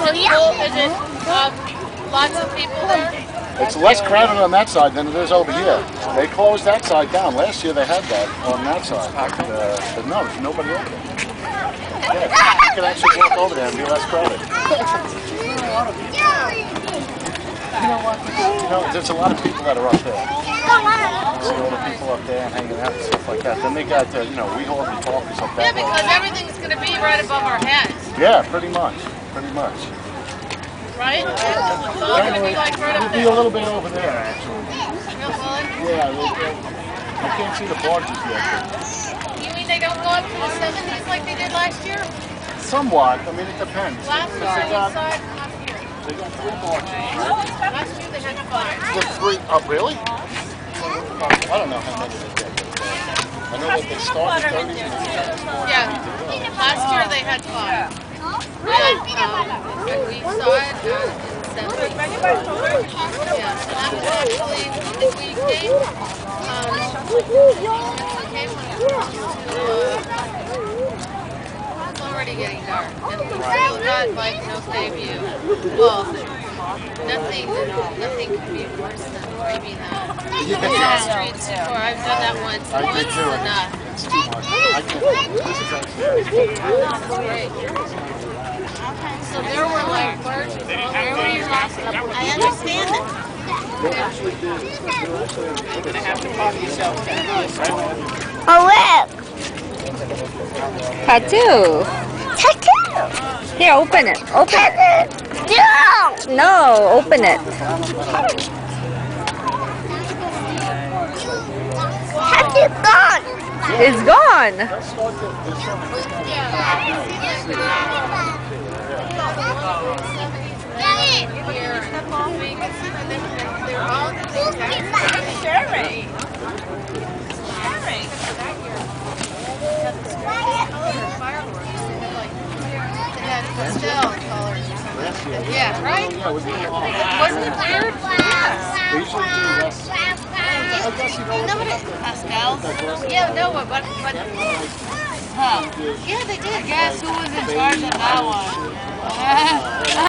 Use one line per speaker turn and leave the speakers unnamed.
it cool? Is it lots of people there?
It's less crowded on that side than it is over here. They closed that side down. Last year they had that on that side. But no, there's nobody over there. Yeah, you can actually walk over there and be less crowded. You know what? You know, there's a lot of people that are up there. See all the people up there and hanging out and stuff like that. Then they got, you know, we hold the talkers up
Yeah,
that
because everything's going to be right above our heads,
Yeah, pretty much. Pretty much.
right? It's all going to be like right up
It'll be a
there.
little bit over there, actually.
Real good.
Yeah, I can't see the barges yet. But
You mean they don't go up to the 70s like they did last year?
somewhat. I mean, it depends.
Last year
Because
they side up here.
they got 3 barges.
Last year they had 5.
With 3, oh, really? I don't know how many they get. I know that they start at 30.
Yeah. Last year they had 5. And we saw it in 70. Yeah, so that was actually when we came. It's already getting dark, and we still got like no debut. Well, nothing could be worse than maybe the streets tour. I've done that once.
I did
Once
too.
is enough.
It's too much. I can't. This is actually
That's great. So there were like birds. Where were you last? I understand it.
they actually did. They're gonna have to talk yourself.
Oh, look!
Tattoo.
Tattoo!
Here, open it. Open it.
No!
No, open it.
Tattoo gone!
It's gone.
Yeah, right? Wasn't it weird?
They usually do less. I guess you know what?
Pascal's? Yeah, no, but huh? Yeah, they did. I guess who was in charge of that one?